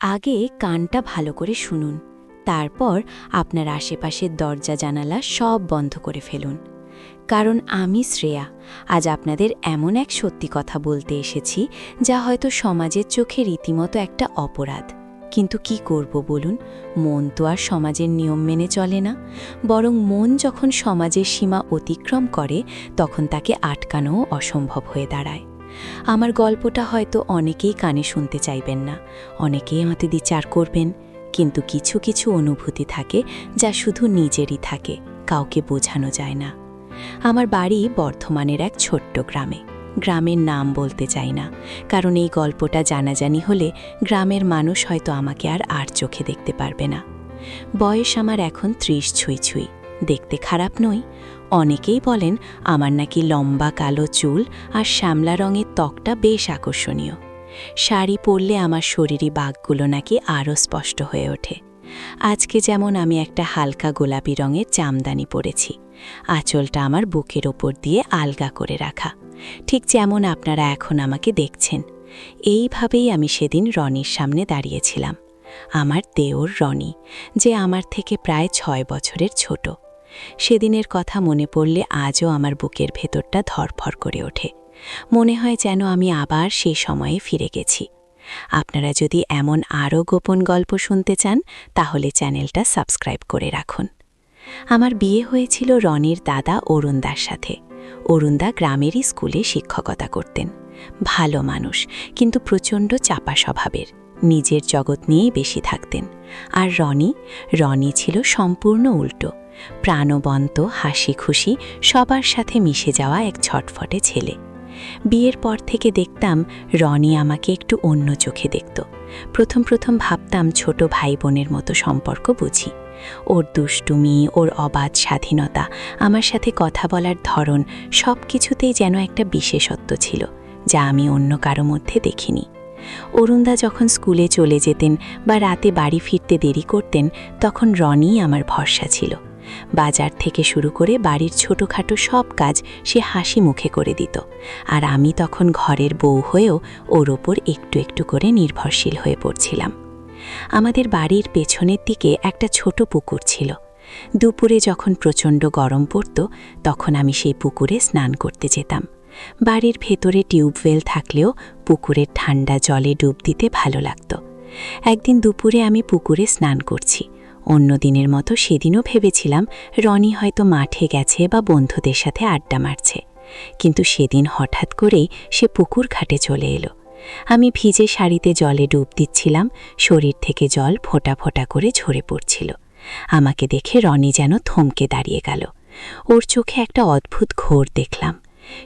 আগে কানটা ভালো করে শুনুন, তারপর আপনার আশেপাশের দরজা জানালা সব বন্ধ করে ফেলুন। কারণ আমি শ্রেয়া আজ আপনাদের এমন এক সত্যি কথা বলতে এসেছি যা হয়তো সমাজের চোখে রীতিমতো একটা অপরাধ। কিন্তু কি করব বলুন, মন তো আর সমাজের নিয়ম মেনে চলে না। বরং মন যখন সমাজের সীমা অতিক্রম করে তখন তাকে আটকানোও অসম্ভব হয়ে দাঁড়ায়। আমার গল্পটা হয়তো অনেকেই কানে শুনতে চাইবেন না, অনেকেই হয়তো বিচার করবেন, কিন্তু কিছু কিছু অনুভূতি থাকে যা শুধু নিজেরই থাকে, কাউকে বোঝানো যায় না। আমার বাড়ি বর্ধমানের এক ছোট্ট গ্রামে। গ্রামের নাম বলতে চাই না, কারণ এই গল্পটা জানাজানি হলে গ্রামের মানুষ হয়তো আমাকে আর চোখে দেখতে পারবে না। বয়স আমার এখন ৩০ ছুঁই ছুঁই, দেখতে খারাপ নই। অনেকেই বলেন আমার নাকি লম্বা কালো চুল আর শ্যামলা রঙের ত্বকটা বেশ আকর্ষণীয়। শাড়ি পরলে আমার শরীরী বাঁকগুলো নাকি আরও স্পষ্ট হয়ে ওঠে। আজকে যেমন আমি একটা হালকা গোলাপি রঙের জামদানি পরেছি, আঁচলটা আমার বুকের ওপর দিয়ে আলগা করে রাখা, ঠিক যেমন আপনারা এখন আমাকে দেখছেন। এইভাবেই আমি সেদিন রনির সামনে দাঁড়িয়েছিলাম, আমার দেওর রনি, যে আমার থেকে প্রায় ৬ বছরের ছোট। সেদিনের কথা মনে পড়লে আজও আমার বুকের ভেতরটা ধরফর করে ওঠে। মনে হয় যেন আমি আবার সেই সময়ে ফিরে গেছি। আপনারা যদি এমন আরও গোপন গল্প শুনতে চান তাহলে চ্যানেলটা সাবস্ক্রাইব করে রাখুন। আমার বিয়ে হয়েছিল রনির দাদা অরুণদার সাথে। অরুণদা গ্রামেরই স্কুলে শিক্ষকতা করতেন। ভালো মানুষ, কিন্তু প্রচণ্ড চাপা স্বভাবের, নিজের জগৎ নিয়েই বেশি থাকতেন। আর রনি ছিল সম্পূর্ণ উল্টো, প্রাণবন্ত, হাসি খুশি, সবার সাথে মিশে যাওয়া এক ছটফটে ছেলে। বিয়ের পর থেকে দেখতাম রনি আমাকে একটু অন্য চোখে দেখত। প্রথম ভাবতাম ছোট ভাই বোনের মতো সম্পর্ক বুঝি। ওর দুষ্টুমি, ওর অবাধ স্বাধীনতা, আমার সাথে কথা বলার ধরন, সব কিছুতেই যেন একটা বিশেষত্ব ছিল যা আমি অন্য কারো মধ্যে দেখিনি। অরুণদা যখন স্কুলে চলে যেতেন বা রাতে বাড়ি ফিরতে দেরি করতেন তখন রনিই আমার ভরসা ছিল। বাজার থেকে শুরু করে বাড়ির ছোটোখাটো সব কাজ সে হাসি মুখে করে দিত, আর আমি তখন ঘরের বউ হয়েও ওর ওপর একটু একটু করে নির্ভরশীল হয়ে পড়ছিলাম। আমাদের বাড়ির পেছনের দিকে একটা ছোট পুকুর ছিল। দুপুরে যখন প্রচণ্ড গরম পড়ত তখন আমি সেই পুকুরে স্নান করতে যেতাম। বাড়ির ভেতরে টিউবওয়েল থাকলেও পুকুরের ঠান্ডা জলে ডুব দিতে ভালো লাগত। একদিন দুপুরে আমি পুকুরে স্নান করছি। অন্য দিনের মতো সেদিনও ভেবেছিলাম রনি হয়তো মাঠে গেছে বা বন্ধুদের সাথে আড্ডা মারছে, কিন্তু সেদিন হঠাৎ করেই সে পুকুর ঘাটে চলে এলো। আমি ভিজে শাড়িতে জলে ডুব দিচ্ছিলাম, শরীর থেকে জল ফোঁটা ফোঁটা করে ঝরে পড়ছিল। আমাকে দেখে রনি যেন থমকে দাঁড়িয়ে গেল। ওর চোখে একটা অদ্ভুত ঘোর দেখলাম।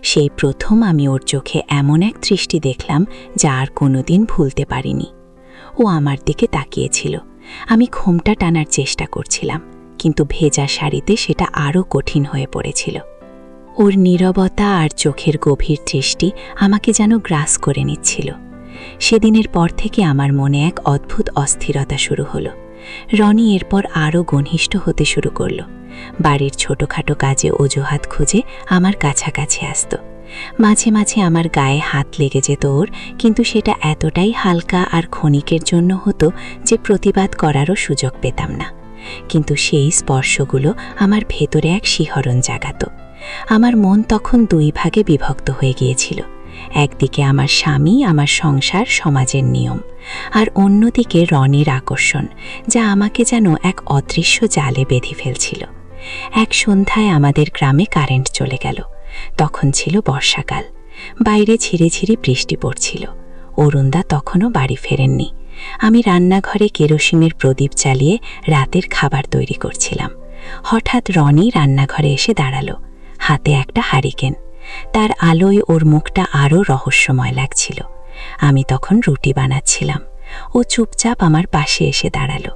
সেই প্রথম আমি ওর চোখে এমন এক দৃষ্টি দেখলাম যা আর কোনোদিন ভুলতে পারিনি। ও আমার দিকে তাকিয়েছিল। আমি ঘোমটা টানার চেষ্টা করছিলাম, কিন্তু ভেজা শাড়িতে সেটা আরও কঠিন হয়ে পড়েছিল। ওর নীরবতা আর চোখের গভীর দৃষ্টি আমাকে যেন গ্রাস করে নিচ্ছিল। সেদিনের পর থেকে আমার মনে এক অদ্ভুত অস্থিরতা শুরু হলো। রনি এরপর আরও ঘনিষ্ঠ হতে শুরু করল। বাড়ির ছোটোখাটো কাজে অজুহাত খুঁজে আমার কাছাকাছি আসত। মাঝে মাঝে আমার গায়ে হাত লেগে যেত ওর, কিন্তু সেটা এতটাই হালকা আর ক্ষণিকের জন্য হতো যে প্রতিবাদ করারও সুযোগ পেতাম না। কিন্তু সেই স্পর্শগুলো আমার ভেতরে এক শিহরণ জাগাত। আমার মন তখন ২ ভাগে বিভক্ত হয়ে গিয়েছিল। একদিকে আমার স্বামী, আমার সংসার, সমাজের নিয়ম, আর অন্যদিকে রনির আকর্ষণ, যা আমাকে যেন এক অদৃশ্য জালে বেঁধে ফেলছিল। এক সন্ধ্যায় আমাদের গ্রামে কারেন্ট চলে গেল। তখন ছিল বর্ষাকাল, বাইরে ঝিরিঝিরি বৃষ্টি পড়ছিল। অরুণদা তখনও বাড়ি ফেরেননি। আমি রান্নাঘরে কেরোসিনের প্রদীপ জ্বালিয়ে রাতের খাবার তৈরি করছিলাম। হঠাৎ রনি রান্নাঘরে এসে দাঁড়ালো, হাতে একটা হারিকেন। তার আলোয় ওর মুখটা আরও রহস্যময় লাগছিল। আমি তখন রুটি বানাচ্ছিলাম। ও চুপচাপ আমার পাশে এসে দাঁড়ালো।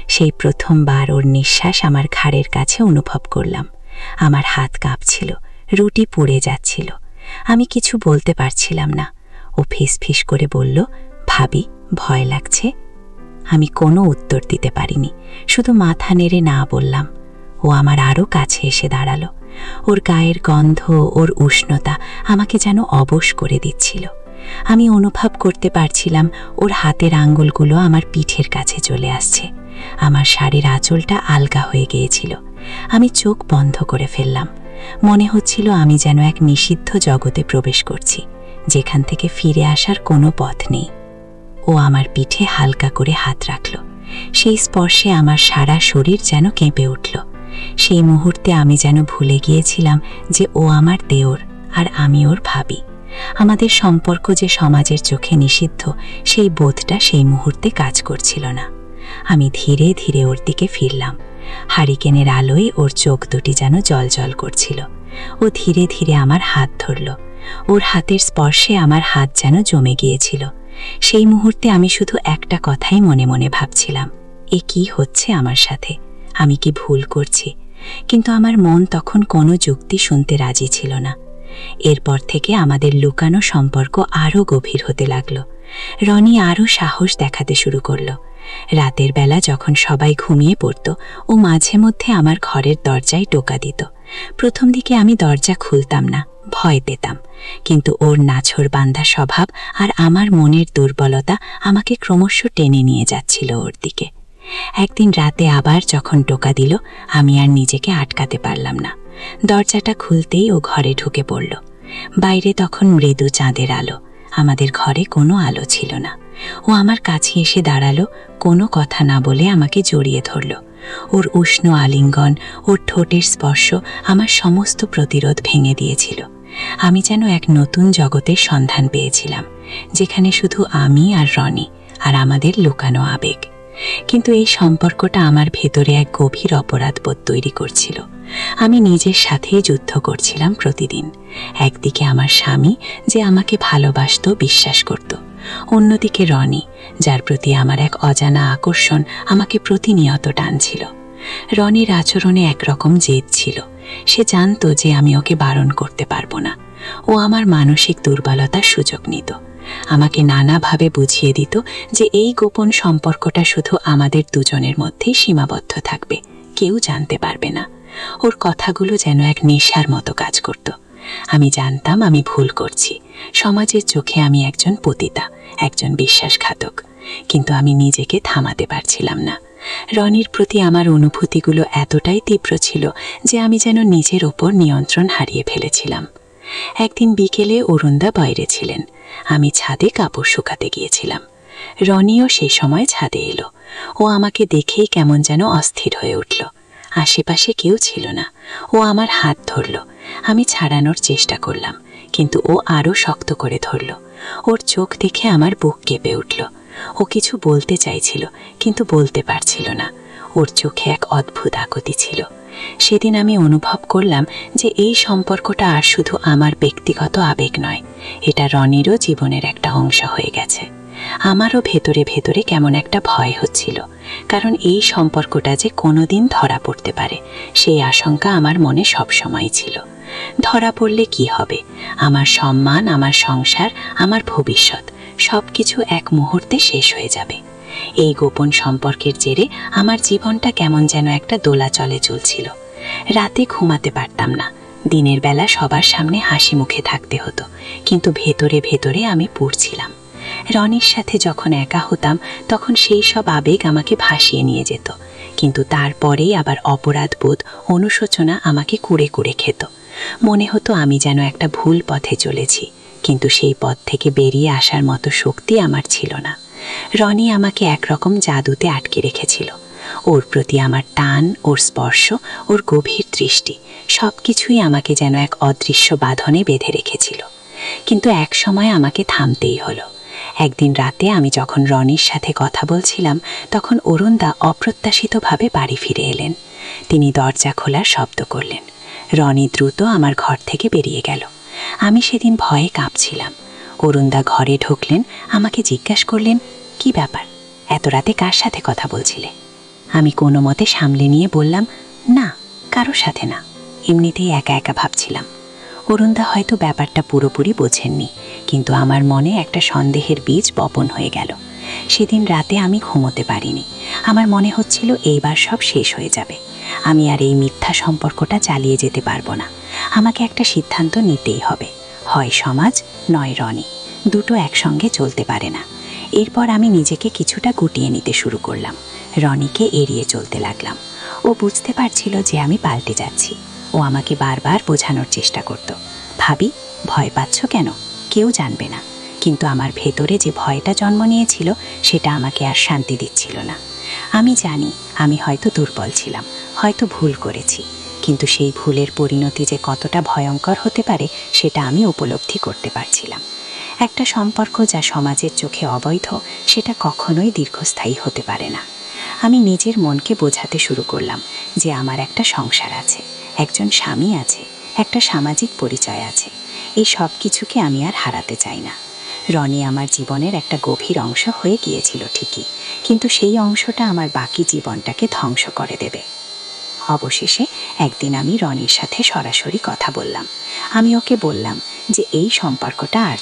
সেই প্রথমবার ওর নিঃশ্বাস আমার ঘাড়ের কাছে অনুভব করলাম। আমার হাত কাঁপছিল, রুটি পুড়ে যাচ্ছিল। আমি কিছু বলতে পারছিলাম না। ও ফিসফিস করে বলল, ভাবি, ভয় লাগছে? আমি কোনো উত্তর দিতে পারিনি, শুধু মাথা নেড়ে না বললাম। ও আমার আরও কাছে এসে দাঁড়ালো। ওর গায়ের গন্ধ, ওর উষ্ণতা আমাকে যেন অবশ করে দিচ্ছিল। আমি অনুভব করতে পারছিলাম ওর হাতের আঙ্গুলগুলো আমার পিঠের কাছে চলে আসছে। আমার শাড়ির আঁচলটা আলগা হয়ে গিয়েছিল। আমি চোখ বন্ধ করে ফেললাম। মনে হচ্ছিল আমি যেন এক নিষিদ্ধ জগতে প্রবেশ করছি, যেখান থেকে ফিরে আসার কোনো পথ নেই। ও আমার পিঠে হালকা করে হাত রাখল। সেই স্পর্শে আমার সারা শরীর যেন কেঁপে উঠল। সেই মুহূর্তে আমি যেন ভুলে গিয়েছিলাম যে ও আমার দেওর আর আমি ওর ভাবি। আমাদের সম্পর্ক যে সমাজের চোখে নিষিদ্ধ, সেই বোধটা সেই মুহূর্তে কাজ করছিল না। আমি ধীরে ধীরে ওর দিকে ফিরলাম। হারিকেনের আলোয় ওর চোখ দুটি যেন জ্বলজ্বল করছিল। ও ধীরে ধীরে আমার হাত ধরল। ওর হাতের স্পর্শে আমার হাত যেন জমে গিয়েছিল। সেই মুহূর্তে আমি শুধু একটা কথাই মনে মনে ভাবছিলাম, এ কি হচ্ছে আমার সাথে? আমি কি ভুল করছি? কিন্তু আমার মন তখন কোনো যুক্তি শুনতে রাজি ছিল না। এরপর থেকে আমাদের লুকানো সম্পর্ক আরও গভীর হতে লাগলো। রনি আরও সাহস দেখাতে শুরু করলো। রাতের বেলা যখন সবাই ঘুমিয়ে পড়ত, ও মাঝে মধ্যে আমার ঘরের দরজায় টোকা দিত। প্রথম দিকে আমি দরজা খুলতাম না, ভয় পেতাম। কিন্তু ওর নাছোড়বান্দা স্বভাব আর আমার মনের দুর্বলতা আমাকে ক্রমশ টেনে নিয়ে যাচ্ছিল ওর দিকে। একদিন রাতে আবার যখন টোকা দিল, আমি আর নিজেকে আটকাতে পারলাম না। দরজাটা খুলতেই ও ঘরে ঢুকে পড়ল। বাইরে তখন মৃদু চাঁদের আলো, আমাদের ঘরে কোনো আলো ছিল না। ও আমার কাছে এসে দাঁড়ালো, কোনো কথা না বলে আমাকে জড়িয়ে ধরল। ওর উষ্ণ আলিঙ্গন, ওর ঠোঁটের স্পর্শ আমার সমস্ত প্রতিরোধ ভেঙে দিয়েছিল। আমি যেন এক নতুন জগতের সন্ধান পেয়েছিলাম, যেখানে শুধু আমি আর রনি আর আমাদের লুকানো আবেগ। কিন্তু এই সম্পর্কটা আমার ভেতরে এক গভীর অপরাধবোধ তৈরি করছিল। আমি নিজের সাথেই যুদ্ধ করছিলাম প্রতিদিন। একদিকে আমার স্বামী, যে আমাকে ভালোবাসত, বিশ্বাস করত। অন্যদিকে রনি, যার প্রতি আমার এক অজানা আকর্ষণ আমাকে প্রতিনিয়ত টানছিল। রনির আচরণে একরকম জেদ ছিল। সে জানত যে আমি ওকে বারণ করতে পারবো না। ও আমার মানসিক দুর্বলতার সুযোগ নিত। আমাকে নানাভাবে বুঝিয়ে দিত যে এই গোপন সম্পর্কটা শুধু আমাদের দুজনের মধ্যেই সীমাবদ্ধ থাকবে, কেউ জানতে পারবে না। ওর কথাগুলো যেন এক নেশার মতো কাজ করত। আমি জানতাম আমি ভুল করছি। সমাজের চোখে আমি একজন পতিতা, একজন বিশ্বাসঘাতক। কিন্তু আমি নিজেকে থামাতে পারছিলাম না। রনির প্রতি আমার অনুভূতিগুলো এতটাই তীব্র ছিল যে আমি যেন নিজের ওপর নিয়ন্ত্রণ হারিয়ে ফেলেছিলাম। একদিন বিকেলে অরুণদা বাইরে ছিলেন। আমি ছাদে কাপড় শুকাতে গিয়েছিলাম। রনিও সেই সময় ছাদে এলো। ও আমাকে দেখেই কেমন যেন অস্থির হয়ে উঠল। আশেপাশে কেউ ছিল না। ও আমার হাত ধরল। আমি ছাড়ানোর চেষ্টা করলাম, কিন্তু ও আরও শক্ত করে ধরল। ওর চোখ দেখে আমার বুক কেঁপে উঠল। ও কিছু বলতে চাইছিল, কিন্তু বলতে পারছিল না। ওর চোখে এক অদ্ভুত আকুতি ছিল। সেদিন আমি অনুভব করলাম যে এই সম্পর্কটা আর শুধু আমার ব্যক্তিগত আবেগ নয়, এটা রনিরও জীবনের একটা অংশ হয়ে গেছে। আমারও ভেতরে ভেতরে কেমন একটা ভয় হচ্ছিল, কারণ এই সম্পর্কটা যে কোনোদিন ধরা পড়তে পারে, সেই আশঙ্কা আমার মনে সবসময় ছিল। ধরা পড়লে কি হবে? আমার সম্মান, আমার সংসার, আমার ভবিষ্যৎ সব কিছু এক মুহূর্তে শেষ হয়ে যাবে। এই গোপন সম্পর্কের জেরে আমার জীবনটা কেমন যেন একটা দোলাচলে চলছিল। রাতে ঘুমাতে পারতাম না। দিনের বেলা সবার সামনে হাসি মুখে থাকতে হতো, কিন্তু ভেতরে ভেতরে আমি পুড়ছিলাম। রনির সাথে যখন একা হতাম, তখন সেই সব আবেগ আমাকে ভাসিয়ে নিয়ে যেত, কিন্তু তারপরেই আবার অপরাধবোধ, অনুশোচনা আমাকে কুড়ে কুড়ে খেত। মনে হতো আমি যেন একটা ভুল পথে চলেছি, কিন্তু সেই পথ থেকে বেরিয়ে আসার মতো শক্তি আমার ছিল না। রনি আমাকে একরকম জাদুতে আটকে রেখেছিল। ওর প্রতি আমার টান, ওর স্পর্শ, ওর গভীর দৃষ্টি সব কিছুই আমাকে যেন এক অদৃশ্য বাঁধনে বেঁধে রেখেছিল। কিন্তু এক সময় আমাকে থামতেই হলো। একদিন রাতে আমি যখন রনির সাথে কথা বলছিলাম, তখন অরুণদা অপ্রত্যাশিতভাবে বাড়ি ফিরে এলেন। তিনি দরজা খোলার শব্দ করলেন। রনি দ্রুত আমার ঘর থেকে বেরিয়ে গেল। আমি সেদিন ভয়ে কাঁপছিলাম। অরুণদা ঘরে ঢুকলেন, আমাকে জিজ্ঞাসা করলেন, কি ব্যাপার, এত রাতে কার সাথে কথা বলছিলে? আমি কোনো মতে সামলে নিয়ে বললাম, না, কারোর সাথে না, এমনিতেই একা একা ভাবছিলাম। অরুণদা হয়তো ব্যাপারটা পুরোপুরি বোঝেননি, কিন্তু আমার মনে একটা সন্দেহের বীজ বপন হয়ে গেল। সেদিন রাতে আমি ঘুমোতে পারিনি। আমার মনে হচ্ছিল এইবার সব শেষ হয়ে যাবে। আমি আর এই মিথ্যা সম্পর্কটা চালিয়ে যেতে পারবো না। আমাকে একটা সিদ্ধান্ত নিতেই হবে, হয় সমাজ নয় রনি। দুটো একসঙ্গে চলতে পারে না। এরপর আমি নিজেকে কিছুটা গুটিয়ে নিতে শুরু করলাম। রনিকে এড়িয়ে চলতে লাগলাম। ও বুঝতে পারছিল যে আমি পাল্টে যাচ্ছি। ও আমাকে বারবার বোঝানোর চেষ্টা করত, ভাবি, ভয় পাচ্ছ কেন? কেউ জানবে না। কিন্তু আমার ভেতরে যে ভয়টা জন্ম নিয়েছিল সেটা আমাকে আর শান্তি দিচ্ছিল না। আমি জানি আমি হয়তো দুর্বল ছিলাম, হয়তো ভুল করেছি, কিন্তু সেই ভুলের পরিণতি যে কতটা ভয়ঙ্কর হতে পারে সেটা আমি উপলব্ধি করতে পারছিলাম। একটা সম্পর্ক যা সমাজের চোখে অবৈধ সেটা কখনোই দীর্ঘস্থায়ী হতে পারে না। আমি নিজের মনকে বোঝাতে শুরু করলাম যে আমার একটা সংসার আছে, একজন স্বামী আছে, একটা সামাজিক পরিচয় আছে। এই সব কিছুকে আমি আর হারাতে চাই না। রনি আমার জীবনের একটা গভীর অংশ হয়ে গিয়েছিল ঠিকই, কিন্তু সেই অংশটা আমার বাকি জীবনটাকে ধ্বংস করে দেবে। অবশেষে একদিন আমি রনির সাথে সরাসরি কথা বললাম। আমি ওকে বললাম যে এই সম্পর্কটা আর